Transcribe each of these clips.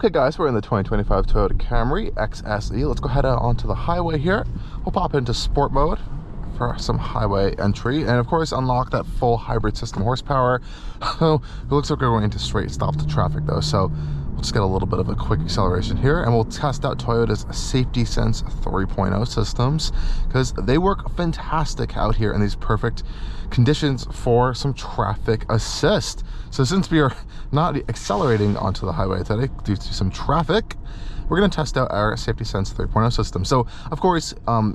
Okay guys, we're in the 2025 Toyota Camry XSE. Let's go ahead onto the highway here. We'll pop into sport mode for some highway entry and of course unlock that full hybrid system horsepower. It looks like we're going into straight stop to traffic though, so we'll just get a little bit of a quick acceleration here and we'll test out Toyota's Safety Sense 3.0 systems because they work fantastic out here in these perfect conditions for some traffic assist. So since we are not accelerating onto the highway today due to some traffic, we're going to test out our Safety Sense 3.0 system. So of course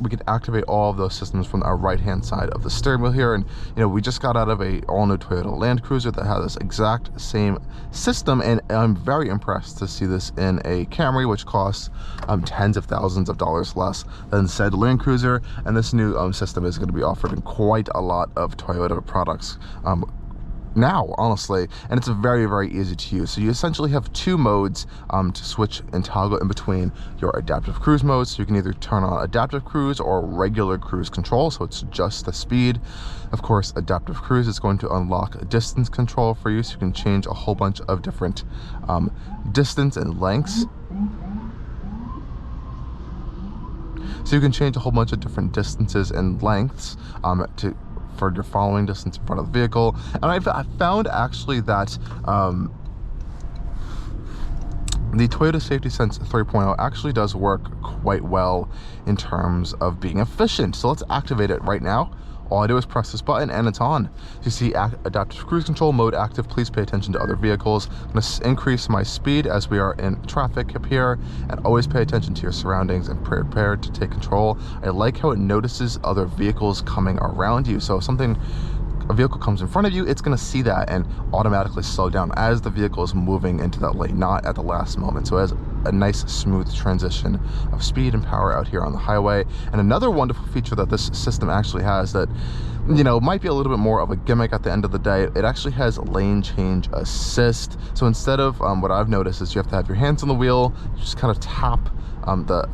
we can activate all of those systems from our right hand side of the steering wheel here, and you know, we just got out of a all-new Toyota Land Cruiser that has this exact same system, and I'm very impressed to see this in a Camry, which costs tens of thousands of dollars less than said Land Cruiser. And this new system is going to be offered in quite a lot of Toyota products now, honestly, and it's very easy to use. So you essentially have two modes to switch and toggle in between your adaptive cruise modes. So you can either turn on adaptive cruise or regular cruise control, so it's just the speed. Of course, adaptive cruise is going to unlock distance control for you, so you can change a whole bunch of different distance and lengths. So you can change a whole bunch of different distances and lengths for your following distance in front of the vehicle. And I found actually that the Toyota Safety Sense 3.0 actually does work quite well in terms of being efficient. So let's activate it right now. All I do is press this button and it's on. You see adaptive cruise control mode active. Please pay attention to other vehicles. I'm going to increase my speed as we are in traffic up here, and always pay attention to your surroundings and prepare to take control. I like how it notices other vehicles coming around you. So if a vehicle comes in front of you, it's going to see that and automatically slow down as the vehicle is moving into that lane, not at the last moment. So it has a nice smooth transition of speed and power out here on the highway. And another wonderful feature that this system actually has that, you know, might be a little bit more of a gimmick at the end of the day, it actually has lane change assist. So instead of what I've noticed is you have to have your hands on the wheel, you just kind of tap the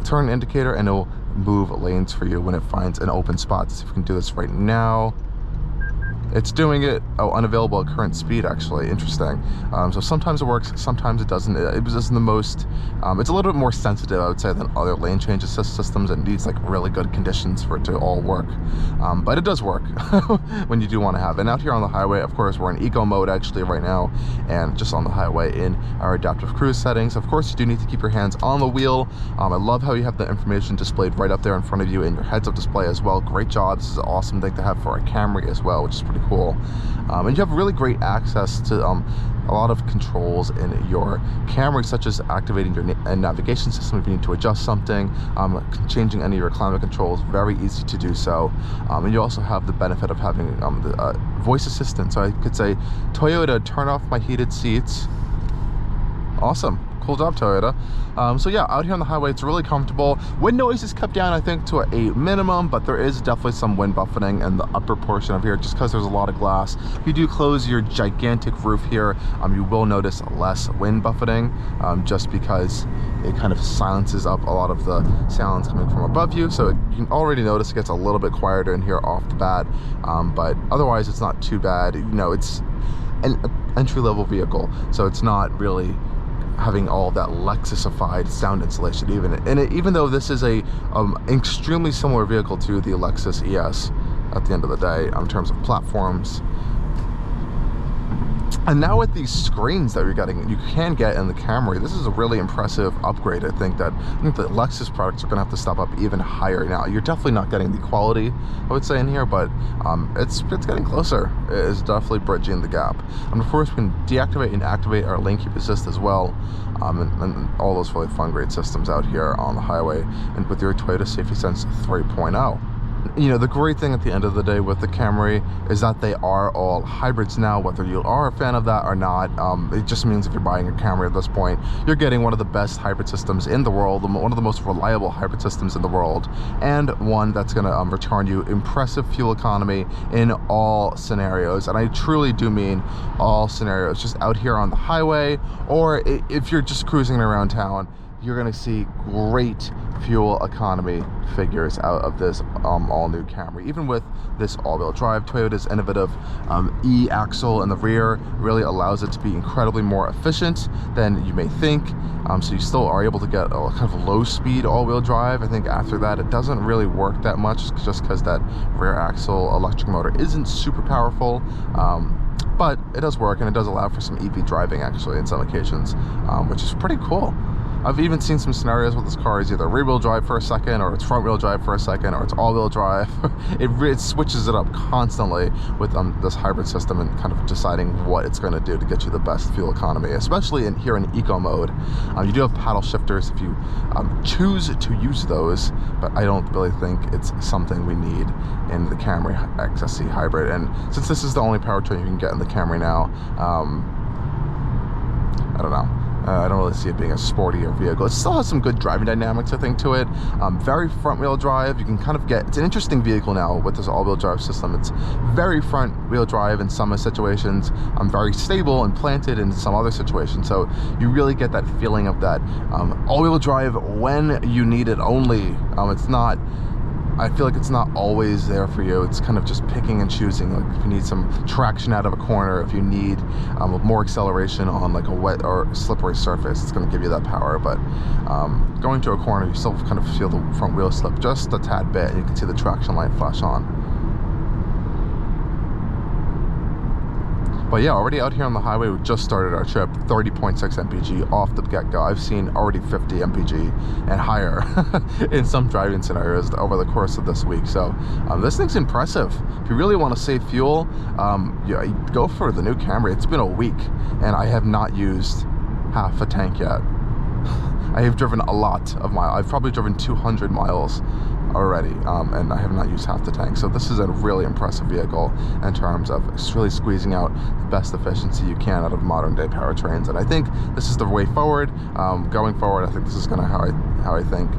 turn indicator and it'll move lanes for you when it finds an open spot. So if we can do this right now, it's doing it. Oh, unavailable at current speed, actually. Interesting. So sometimes it works, sometimes it doesn't. It was just the most, it's a little bit more sensitive, I would say, than other lane change assist systems, and needs like really good conditions for it to all work. But it does work when you do want to have it. And out here on the highway, of course, we're in eco mode actually right now, and just on the highway in our adaptive cruise settings. Of course, you do need to keep your hands on the wheel. I love how you have the information displayed right up there in front of you in your heads-up display as well. Great job. This is an awesome thing to have for a Camry as well, which is pretty cool. And you have really great access to a lot of controls in your Camry, such as activating your navigation system if you need to adjust something, changing any of your climate controls. Very easy to do so. And you also have the benefit of having the voice assistant. So I could say, Toyota, turn off my heated seats. Awesome. Cool job, Toyota. So yeah, out here on the highway, it's really comfortable. Wind noise is kept down, I think, to a minimum, but there is definitely some wind buffeting in the upper portion of here just because there's a lot of glass. If you do close your gigantic roof here, you will notice less wind buffeting, just because it kind of silences up a lot of the sounds coming from above you. So you can already notice it gets a little bit quieter in here off the bat, but otherwise it's not too bad. You know, it's an entry-level vehicle, so it's not really having all that Lexusified sound insulation even though this is a extremely similar vehicle to the Lexus ES at the end of the day in terms of platforms. And now with these screens that you can get in the Camry, this is a really impressive upgrade. I think the Lexus products are gonna have to step up even higher. Now, you're definitely not getting the quality, I would say, in here, but it's getting closer. It is definitely bridging the gap. And of course, we can deactivate and activate our lane keep assist as well, and all those really fun, great systems out here on the highway and with your Toyota Safety Sense 3.0. You know, the great thing at the end of the day with the Camry is that they are all hybrids now. Whether you are a fan of that or not, it just means if you're buying a Camry at this point, you're getting one of the best hybrid systems in the world, one of the most reliable hybrid systems in the world, and one that's going to return you impressive fuel economy in all scenarios. And I truly do mean all scenarios, just out here on the highway, or if you're just cruising around town. you're going to see great fuel economy figures out of this all-new Camry. Even with this all-wheel drive, Toyota's innovative e-axle in the rear really allows it to be incredibly more efficient than you may think. So you still are able to get a kind of low-speed all-wheel drive. I think after that, it doesn't really work that much, just because that rear axle electric motor isn't super powerful. But it does work, and it does allow for some EV driving actually in some occasions, which is pretty cool. I've even seen some scenarios where this car is either rear-wheel drive for a second, or it's front-wheel drive for a second, or it's all-wheel drive. It switches it up constantly with this hybrid system, and kind of deciding what it's going to do to get you the best fuel economy, especially here in eco mode. You do have paddle shifters if you choose to use those, but I don't really think it's something we need in the Camry XSE Hybrid. And since this is the only powertrain you can get in the Camry now, I don't know. I don't really see it being a sportier vehicle. It still has some good driving dynamics, I think, to it. Very front-wheel drive. You can kind of get, it's an interesting vehicle now with this all-wheel drive system. It's very front-wheel drive in some situations, very stable and planted in some other situations. So you really get that feeling of that all-wheel drive when you need it only. It's not, I feel like it's not always there for you. It's kind of just picking and choosing. Like if you need some traction out of a corner, if you need more acceleration on like a wet or slippery surface, it's going to give you that power. But going to a corner, you still kind of feel the front wheel slip just a tad bit, and you can see the traction light flash on. But yeah, already out here on the highway, we just started our trip. 30.6 mpg off the get-go. I've seen already 50 mpg and higher in some driving scenarios over the course of this week. So this thing's impressive. If you really want to save fuel, yeah, go for the new Camry. It's been a week, and I have not used half a tank yet. I have driven a lot of miles. I've probably driven 200 miles already, and I have not used half the tank. So this is a really impressive vehicle in terms of really squeezing out the best efficiency you can out of modern day powertrains. And I think this is the way forward. Going forward, I think this is kind of how I think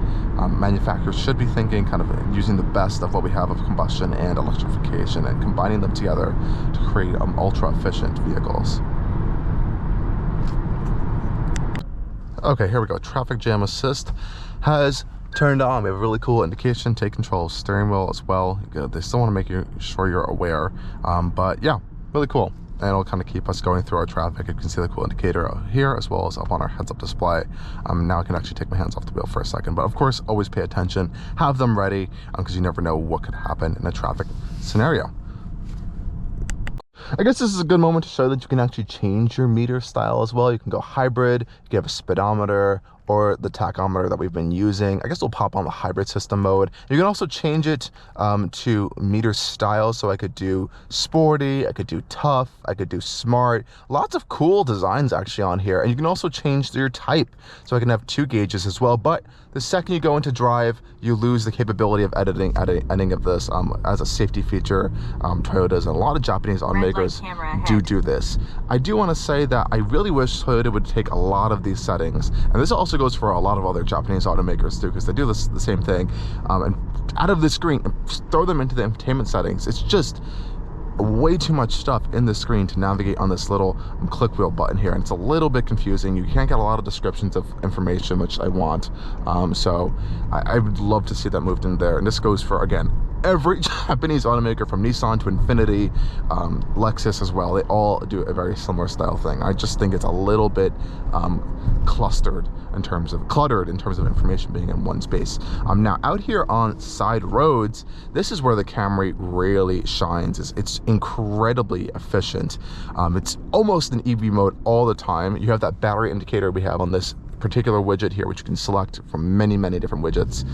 manufacturers should be thinking, kind of using the best of what we have of combustion and electrification and combining them together to create ultra efficient vehicles. Okay, here we go. Traffic jam assist has turned on. We have a really cool indication. Take control of steering wheel as well. They still want to make sure you're aware, but yeah, really cool. And it'll kind of keep us going through our traffic. You can see the cool indicator out here as well as up on our heads-up display. Now I can actually take my hands off the wheel for a second, but of course, always pay attention. Have them ready, because you never know what could happen in a traffic scenario. I guess this is a good moment to show that you can actually change your meter style as well. You can go hybrid, you can have a speedometer, or the tachometer that we've been using. I guess we'll pop on the hybrid system mode. You can also change it to meter style. So I could do sporty, I could do tough, I could do smart. Lots of cool designs actually on here. And you can also change your type. So I can have 2 gauges as well. But the second you go into drive, you lose the capability of editing of this as a safety feature. Toyotas and a lot of Japanese automakers do this. I do want to say that I really wish Toyota would take a lot of these settings, and this also goes for a lot of other Japanese automakers too, because they do the same thing, and out of the screen and throw them into the entertainment settings. It's just way too much stuff in the screen to navigate on this little click wheel button here, and it's a little bit confusing. You can't get a lot of descriptions of information, which I want. So I would love to see that moved in there. And this goes for, again, every Japanese automaker from Nissan to Infiniti, Lexus as well. They all do a very similar style thing. I just think it's a little bit cluttered in terms of information being in one space. Now out here on side roads, this is where the Camry really shines. It's incredibly efficient. It's almost in EV mode all the time. You have that battery indicator we have on this particular widget here, which you can select from many different widgets.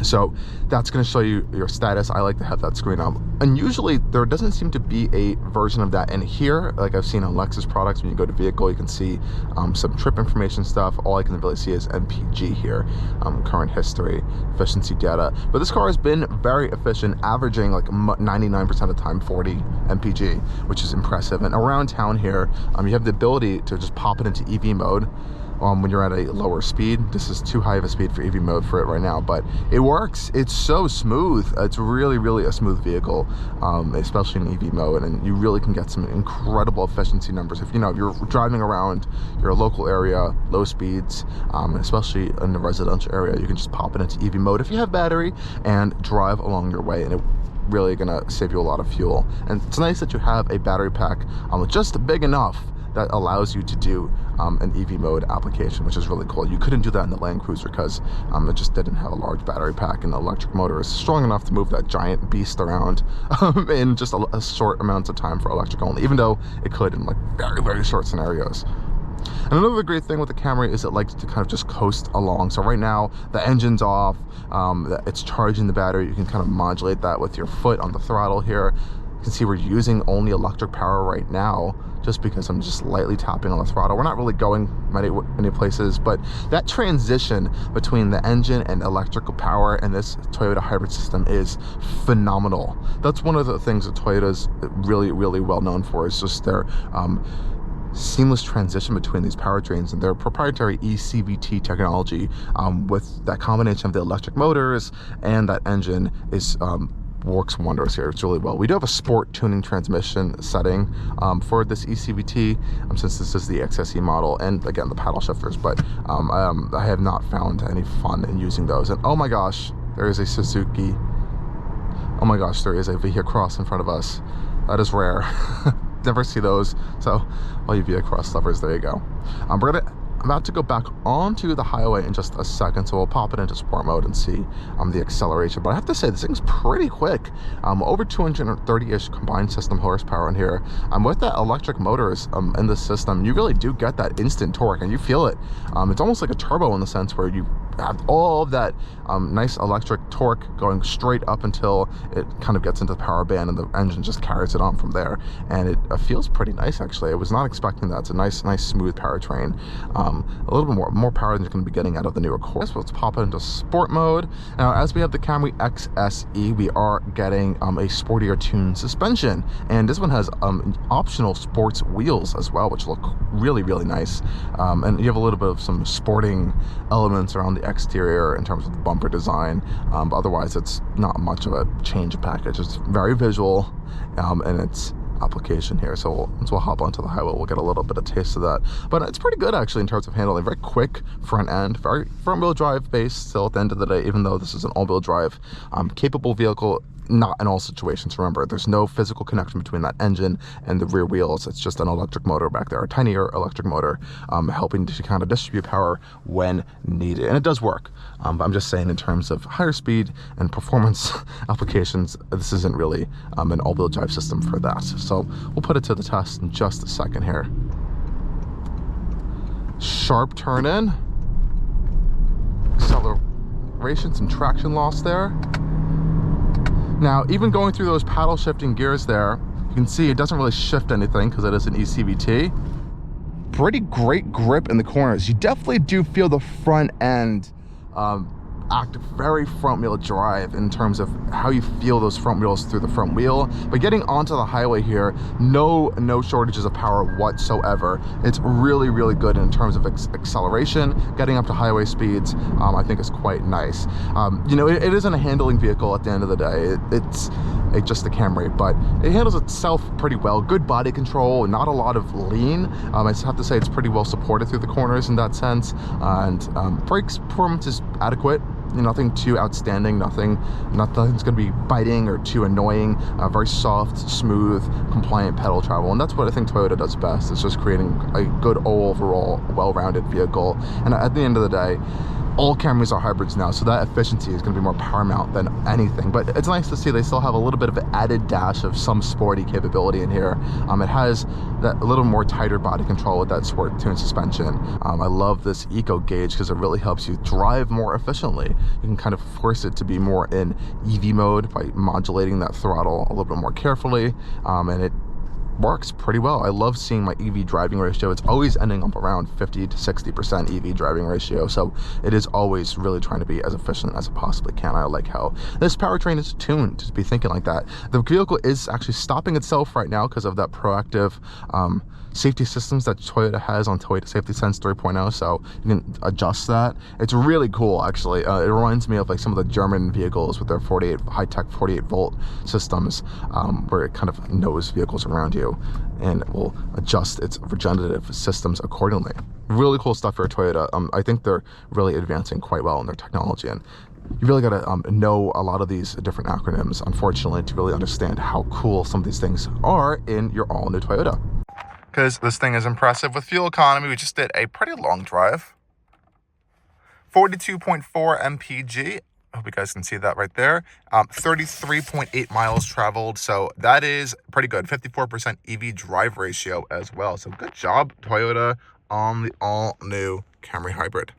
So that's going to show you your status. I like to have that screen up, and usually there doesn't seem to be a version of that in here like I've seen on Lexus products. When you go to vehicle, you can see some trip information stuff. All I can really see is MPG here, current history, efficiency data. But this car has been very efficient, averaging like 99% of the time 40 MPG, which is impressive. And around town here, you have the ability to just pop it into EV mode. when you're at a lower speed. This is too high of a speed for EV mode for it right now, but it works. It's so smooth. It's really a smooth vehicle, especially in EV mode, and you really can get some incredible efficiency numbers. If you're driving around your local area, low speeds, especially in the residential area, you can just pop it into EV mode if you have battery and drive along your way, and it really gonna save you a lot of fuel. And it's nice that you have a battery pack just big enough that allows you to do an EV mode application, which is really cool. You couldn't do that in the Land Cruiser because it just didn't have a large battery pack, and the electric motor is strong enough to move that giant beast around in just a short amount of time for electric only, even though it could in like very short scenarios. And another great thing with the Camry is it likes to kind of just coast along. So right now the engine's off, it's charging the battery. You can kind of modulate that with your foot on the throttle here. You can see we're using only electric power right now, just because I'm just lightly tapping on the throttle. We're not really going many places, but that transition between the engine and electrical power and this Toyota hybrid system is phenomenal. That's one of the things that Toyota's really well known for, is just their seamless transition between these powertrains, and their proprietary e-CVT technology with that combination of the electric motors and that engine is works wonders here. It's really well. We do have a sport tuning transmission setting for this e-CVT, since this is the XSE model, and again the paddle shifters, but I have not found any fun in using those. And oh my gosh, there is a Suzuki. Oh my gosh, there is a Via Cross in front of us. That is rare. Never see those. So all you Via Cross lovers, there you go. I'm about to go back onto the highway in just a second, so we'll pop it into sport mode and see the acceleration. But I have to say, this thing's pretty quick. Over 230-ish combined system horsepower in here. With that electric motors in the system, you really do get that instant torque, and you feel it. It's almost like a turbo in the sense where you have all of that nice electric torque going straight up until it kind of gets into the power band, and the engine just carries it on from there. And it feels pretty nice, actually. I was not expecting that. It's a nice smooth powertrain. A little bit more power than you're going to be getting out of the newer core. So let's pop it into sport mode. Now, as we have the Camry XSE, we are getting a sportier tuned suspension, and this one has optional sports wheels as well, which look really nice. And you have a little bit of some sporting elements around the exterior in terms of the bumper design, but otherwise it's not much of a change package. It's very visual, and it's application here. So once we'll hop onto the highway, we'll get a little bit of taste of that. But it's pretty good actually in terms of handling. Very quick front end, very front wheel drive based still at the end of the day, even though this is an all wheel drive capable vehicle. Not in all situations. Remember, there's no physical connection between that engine and the rear wheels. It's just an electric motor back there, a tinier electric motor, helping to kind of distribute power when needed. And it does work. But I'm just saying, in terms of higher speed and performance applications, this isn't really an all-wheel drive system for that. So we'll put it to the test in just a second here. Sharp turn in. Acceleration, some traction loss there. Now, even going through those paddle shifting gears there, you can see it doesn't really shift anything because it is an e-CVT. Pretty great grip in the corners. You definitely do feel the front end act very front wheel drive in terms of how you feel those front wheels through the front wheel. But getting onto the highway here, no shortages of power whatsoever. It's really good in terms of acceleration. Getting up to highway speeds, I think is quite nice. It isn't a handling vehicle at the end of the day. It's just a Camry, but it handles itself pretty well. Good body control, not a lot of lean. I just have to say it's pretty well supported through the corners in that sense, and brakes performance is adequate. Nothing too outstanding, nothing's going to be biting or too annoying. Very soft, smooth, compliant pedal travel, and that's what I think Toyota does best. It's just creating a good overall well-rounded vehicle. And at the end of the day, all Camrys are hybrids now, so that efficiency is going to be more paramount than anything. But it's nice to see they still have a little bit of an added dash of some sporty capability in here. It has that a little more tighter body control with that sport tuned suspension. I love this eco gauge because it really helps you drive more efficiently. You can kind of force it to be more in EV mode by modulating that throttle a little bit more carefully, and it works pretty well. I love seeing my EV driving ratio. It's always ending up around 50 to 60% EV driving ratio, so it is always really trying to be as efficient as it possibly can. I like how this powertrain is tuned to be thinking like that. The vehicle is actually stopping itself right now because of that proactive safety systems that Toyota has on Toyota Safety Sense 3.0, so you can adjust that. It's really cool, actually. It reminds me of like some of the German vehicles with their high-tech 48 volt systems, where it kind of knows vehicles around you and it will adjust its regenerative systems accordingly. Really cool stuff for Toyota. I think they're really advancing quite well in their technology, and you really got to know a lot of these different acronyms, unfortunately, to really understand how cool some of these things are in your all-new Toyota. Because this thing is impressive with fuel economy. We just did a pretty long drive. 42.4 mpg. I hope you guys can see that right there. 33.8 miles traveled. So that is pretty good. 54% EV drive ratio as well. So good job, Toyota, on the all-new Camry Hybrid.